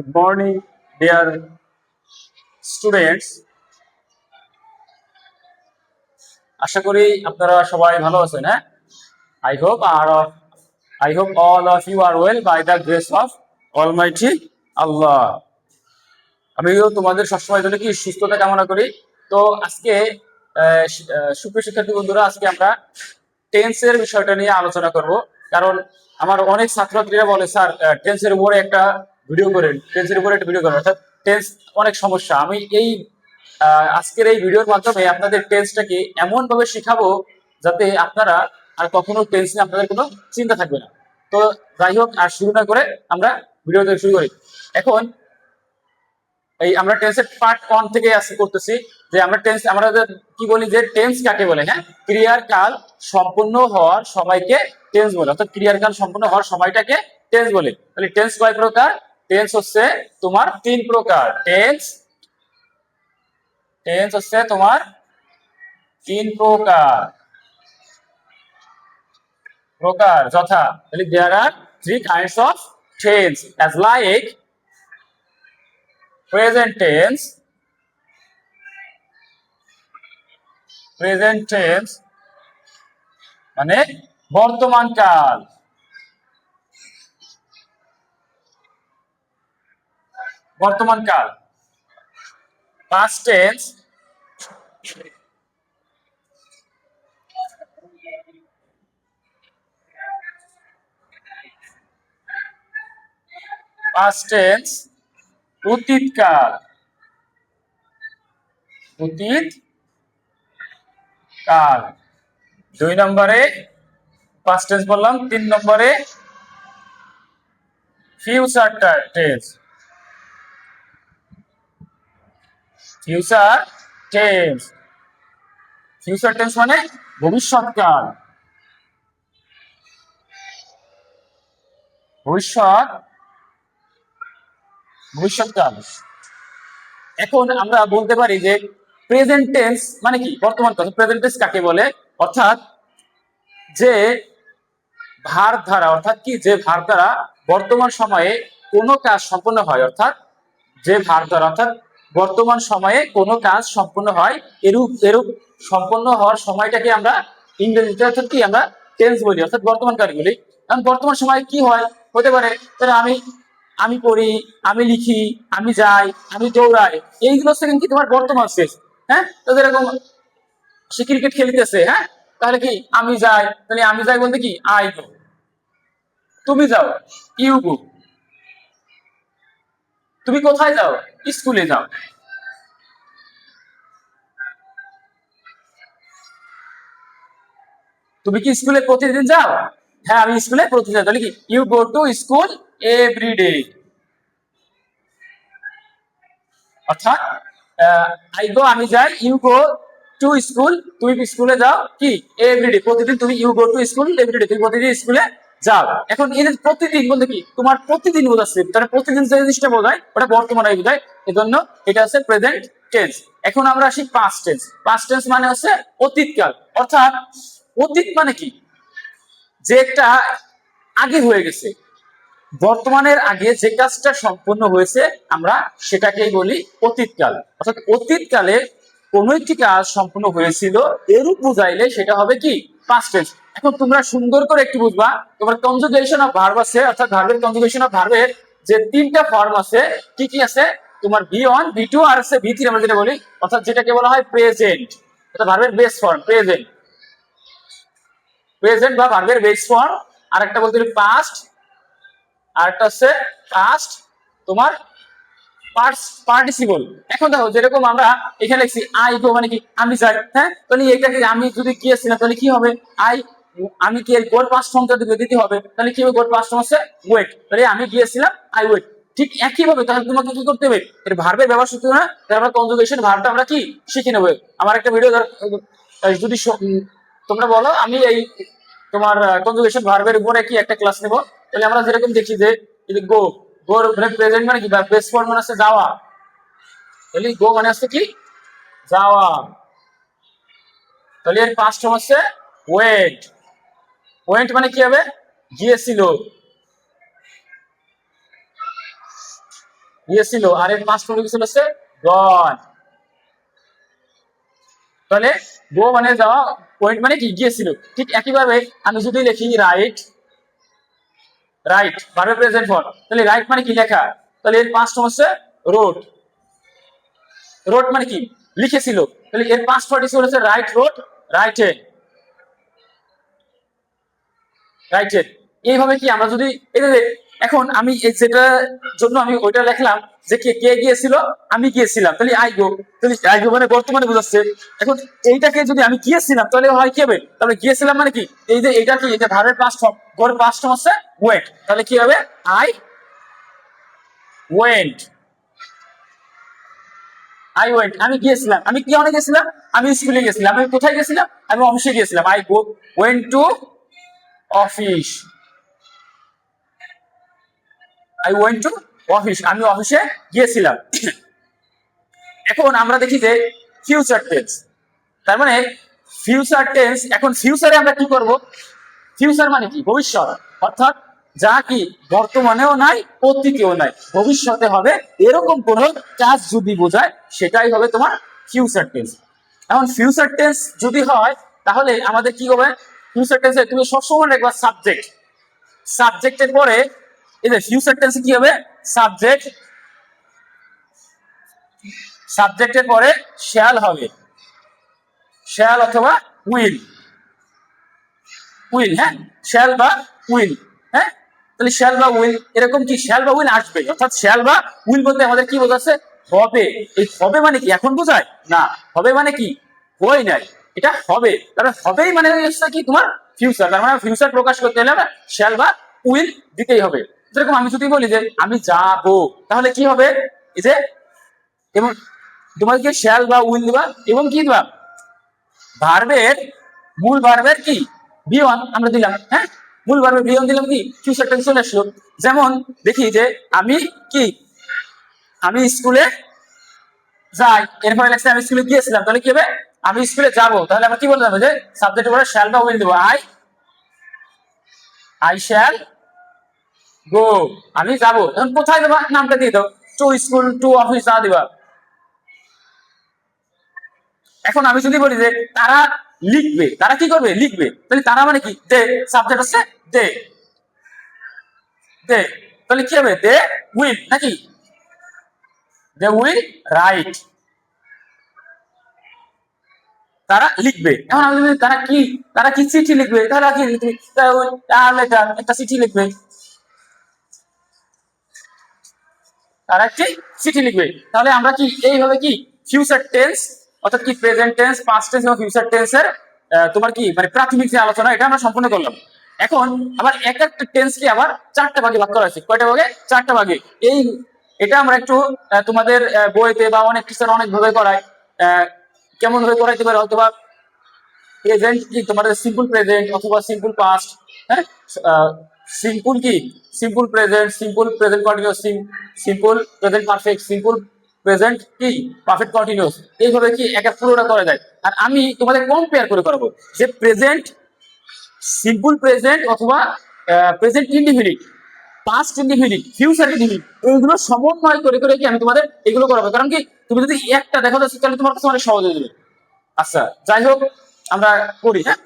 Good morning, dear students. আশা করি আপনারা সবাই ভালো আছেন। হ্যাঁ, I hope all of you are well by the grace of Almighty Allah. আমিও তোমাদের সবসময় জন্য কি সুস্থতা কামনা করি। তো আজকে সুপ্রিয় শিক্ষার্থী বন্ধুরা, আজকে আমরা টেন্সের বিষয়টা নিয়ে আলোচনা করব। কারণ আমার অনেক ছাত্রছাত্রীরা বলে, স্যার টেন্সের উপরে একটা ভিডিও করেন, অর্থাৎ টেন্স অনেক সমস্যা। আমি এই আজকের এই ভিডিওর মাধ্যমে আপনাদের টেন্সটাকে এমন ভাবে শিখাবো যাতে আপনারা আর কখনো টেন্স নিয়ে আপনাদের কোনো চিন্তা থাকবে না। তো যাই হোক, আর শুরু না করে আমরা ভিডিওতে শুরু করি। এখন এই আমরা টেন্সের পার্ট 1 থেকে করতেছি যে আমরা কি বলি, যে টেন্স কাকে বলে। হ্যাঁ, ক্রিয়ার কাল সম্পূর্ণ হওয়ার সময়কে টেন্স বলে, অর্থাৎ ক্রিয়ার কাল সম্পূর্ণ হওয়ার সময়টাকে টেন্স বলে। তাহলে টেন্স কয় প্রকার? টেন্স হচ্ছে তোমার 3 প্রকার। টেন্স হচ্ছে তোমার 3 প্রকার যথা, তাহলে there are 3 kinds of tense as like present tense মানে বর্তমান কাল, past tense অতীত কাল, 2 নম্বরে past tense বললাম। 3 নম্বরে ফিউচার টেন্স। ফিউচার টেন্স মানে ভবিষ্যৎকাল, ভবিষ্যৎকাল। এখন আমরা বলতে পারি যে প্রেজেন্ট টেন্স মানে কি, বর্তমান কাল। প্রেজেন্ট টেন্স কাকে বলে? অর্থাৎ যে ভার দ্বারা, বর্তমান সময়ে কোনো কাজ সম্পন্ন হয়, অর্থাৎ বর্তমান সময়ে কোনো কাজ সম্পন্ন হয়, এরূপ সম্পন্ন হওয়ার সময়টাকে আমরা ইংরেজিতে অর্থাৎ কি আমরা টেন্স বলি, অর্থাৎ বর্তমান কাল বলি। কারণ বর্তমান সময়ে কি হয়, হতে পারে আমি পড়ি, আমি লিখি, আমি যাই, আমি দৌড়াই, এইগুলো হচ্ছে কি তোমার বর্তমান শেষ। হ্যাঁ, তো যেরকম সে ক্রিকেট খেলিতেছে, হ্যাঁ, তাহলে কি আমি যাই, তাহলে আমি যাই বলতে কি আই গো। তুমি যাও, ইউ গো। তুমি কোথায় যাও? স্কুলে যাও। তুমি কি স্কুলে প্রতিদিন যাও? হ্যাঁ, আমি স্কুলে প্রতিদিন যাই। তাহলে কি you go to school everyday. অর্থাৎ আই গো আমি যাই, ইউ গো টু স্কুল তুমি স্কুলে যাও কি এভরিডে প্রতিদিন। তুমি you go to school everyday, তুমি প্রতিদিন স্কুলে যাও। এখন এই যে প্রতিদিন বলতে কি তোমার প্রতিদিন বোঝাচ্ছে, তাহলে প্রতিদিন যে জিনিসটা বোঝায় ওটা বর্তমানে বোঝায়, এজন্য এটা হচ্ছে প্রেজেন্ট টেন্স। এখন আমরা আসি পাস্ট টেন্স মানে হচ্ছে অতীতকাল। অর্থাৎ অতীত মানে কি, যে একটা আগে হয়ে গেছে, বর্তমানের আগে যে কাজটা সম্পূর্ণ হয়েছে আমরা সেটাকেই বলি অতীতকাল। অর্থাৎ অতীতকালে কোন একটি কাজ সম্পূর্ণ হয়েছিল এরূপ বুঝাইলে সেটা হবে কি পাস্ট টেন্স। এখন তোমরা সুন্দর করে একটু বুঝবা, তোমার কনজুগেশন অফ ভার্ব আছে, অর্থাৎ ভার্বের কনজুগেশন অফ ভার্বের যে 3টা ফর্ম আছে, কি আছে তোমার V1 V2 আর আছে V3 আমরা যেটা বলি, অর্থাৎ যেটাকে বলা হয় প্রেজেন্ট। এটা ভার্বের বেস ফর্ম প্রেজেন্ট বা ভার্বের বেস ফর্ম। আর একটা বলতে পাস্ট, আরেকটা হচ্ছে পাস্ট তোমার পার্টিসিপল। এখন দেখো যেরকম আমরা এখানে লিখছি আই গো মানে কি আমি যাই। হ্যাঁ, তাহলে এটাকে আমি যদি গিয়েছিলাম তাহলে কি হবে, আমি কি এর গোল পাস্ট ফর্মটা দিতে হবে, তাহলে কি হবে গোল পাস্ট ফর্ম হচ্ছে ওয়েট। তাহলে আমি গিয়েছিলাম আই ওয়েট। ঠিক একই ভাবে তাহলে তোমাকে কি করতে হবে, এর ভার্বের ব্যবহার শিখতে হবে না, তাহলে আমরা কনজুগেশন ভার্বটা আমরা কি শিখে নেব। আমার একটা ভিডিও যদি তোমরা বলো, আমি এই তোমার কনজুগেশন ভার্বের উপরে কি একটা ক্লাস নেব। তাহলে আমরা যেরকম দেখি যে গো, গোর মানে প্রেজেন্ট মানে কি, বেস ফর্ম মানে হচ্ছে যাওয়া। তাহলে গো মানে হচ্ছে কি যাওয়া। তাহলে এর পাস্ট ফর্ম হচ্ছে ওয়েন্ট মানে কি হবে গিয়েছিল। গিয়েছিল, আর এর পাস্ট পার্টিসিপল হচ্ছে গন। তাহলে গো মানে যাওয়া, ওয়েন্ট মানে কি গিয়েছিল। ঠিক একইভাবে আমি যদি লিখি রাইট, রাইট ভার্বের প্রেজেন্ট ফর্ম, তাহলে রাইট মানে কি লেখা, তাহলে এর পাস্ট হচ্ছে রোড। রোড মানে কি লিখেছিল, তাহলে এর পাস্ট পার্টিসিপল হচ্ছে রাইট রোড, রাইটেড, রাইটেড। এইভাবে কি আমরা যদি এই যে এখন আমি যেটা জন্য আমি ওইটা লিখলাম যে কে কে গিয়েছিল, আমি গিয়েছিলাম, তাহলে আই গো, তাহলে আই গো মানে বর্তমানে বোঝাচ্ছে। এখন এইটাকে যদি আমি গিয়েছিলাম তাহলে হয় কি হবে, তাহলে গিয়েছিলাম মানে কি এই যে এইটা কি, এটা ভার্বের পাস্ট ফর্ম, গোর পাস্ট ফর্ম হচ্ছে ওয়েন্ট, তাহলে কি হবে আই ওয়েন্ট, আই ওয়েন্ট আমি গিয়েছিলাম। আমি কি অনেক গেছিলাম, আমি স্কুলে গেছিলাম। আমি কোথায় গেছিলাম, আমি অফিসে গিয়েছিলাম। I go went to office, I went to office, আমি অফিসে গিয়েছিলাম। এখন আমরা দেখি যে ফিউচার টেন্স, তার মানে ফিউচার টেন্স, এখন ফিউচারে আমরা কি করব, ফিউচার মানে কি ভবিষ্যৎ, অর্থাৎ যা কি বর্তমানেও নাই অতীতেও নাই, ভবিষ্যতে হবে এরকম কোন কাজ যদি বোঝায় সেটাই হবে তোমার ফিউচার টেন্স। এখন ফিউচার টেন্স যদি হয় তাহলে আমাদের কি হবে, ফিউচার টেন্সে তুমি সবসময় দেখবা সাবজেক্ট, সাবজেক্টের পরে এই যে ফিউচার টেন্সে কি হবে সাবজেক্ট, সাবজেক্টের পরে শ্যাল হবে, শ্যাল অথবা উইল, উইল, হ্যাঁ শ্যাল বা উইল, হ্যাঁ তাহলে শ্যাল বা উইল, এরকম কি শ্যাল বা উইল আসবে, অর্থাৎ শ্যাল বা উইল বলতে আমাদের কি বোঝাচ্ছে হবে। এই হবে মানে কি এখন বোঝায় না, হবে মানে কি হয় নাই, এটা হবে, তাহলে হবেই মানে হচ্ছে কি তোমার ফিউচার, তার মানে ফিউচার প্রকাশ করতে হলে আমরা শ্যাল বা উইল দিতেই হবে। যেরকম আমি যদি বলি যে আমি যাবো, তাহলে কি হবে এই যে, এবং তোমাকে শ্যাল বা উইল দিবা এবং কি দিবা ভার্বের, মূল ভার্বের কি বিয়ন আমরা দিলাম, হ্যাঁ মূল ভার্বের বিয়ন দিলাম, কি ফিউচার টেন্স চলে আসলো। যেমন দেখি যে আমি কি, আমি স্কুলে যাই, এরপরে লেখছে আমি স্কুলে গিয়েছিলাম, তাহলে কি হবে আমি স্কুলে যাব, তাহলে আমরা কি বলতে হবে যে সাবজেক্টের পরে শ্যাল বা উইল দেবো, আই শ্যাল গো, আমি যাব। এখন কোথায় দেবা নামটা দিয়ে দাও, টু স্কুল টু অফিস যা দিবা। এখন আমি যদি বলি যে তারা লিখবে, তারা কি করবে লিখবে, তাহলে তারা মানে কি দে, সাবজেক্ট হচ্ছে দে, দে, তাহলে কি হবে দে উইল নাকি, দে উইল রাইট, তারা লিখবে। এখন আমি যদি তারা কি চিঠি লিখবে, তারা কি লিখবে, একটা চিঠি লিখবে, তারা একটি চিঠি লিখবে। তাহলে আমরা কি এইভাবে কি ফিউচার টেন্স, অর্থাৎ কি প্রেজেন্ট টেন্স, পাস্ট টেন্স এবং ফিউচার টেন্সের তোমার কি মানে প্রাথমিক যে আলোচনা এটা আমরা সম্পূর্ণ করলাম। এখন আবার এক একটা টেন্সকে আবার চারটা ভাগে ভাগ করা হয়েছে, কয়টা ভাগে চারটা ভাগে। এই এটা আমরা একটু তোমাদের বইতে বা অনেক টিচার অনেক ভাবে করায়, কেমন ভাবে করাইতে পারে, অথবা প্রেজেন্ট কি তোমাদের সিম্পল প্রেজেন্ট অথবা সিম্পল পাস্ট, হ্যাঁ সিম্পল কি simple present, simple present continuous, simple present perfect, simple present কি পারফেক্ট কন্টিনিউয়াস, এইভাবে কি একটা পুরোটা করা যায়। আর আমি তোমাদের কম্পেয়ার করে করাবো যে প্রেজেন্ট সিম্পল প্রেজেন্ট অথবা present indefinite, past indefinite, future indefinite, এইগুলো সমন্বয় করে করে কি আমি তোমাদের এগুলো করাবো। কারণ কি তুমি যদি একটা দেখা যাচ্ছে তাহলে তোমার কাছে অনেক সহজ হয়ে যাবে। আচ্ছা যাই হোক আমরা করি, হ্যাঁ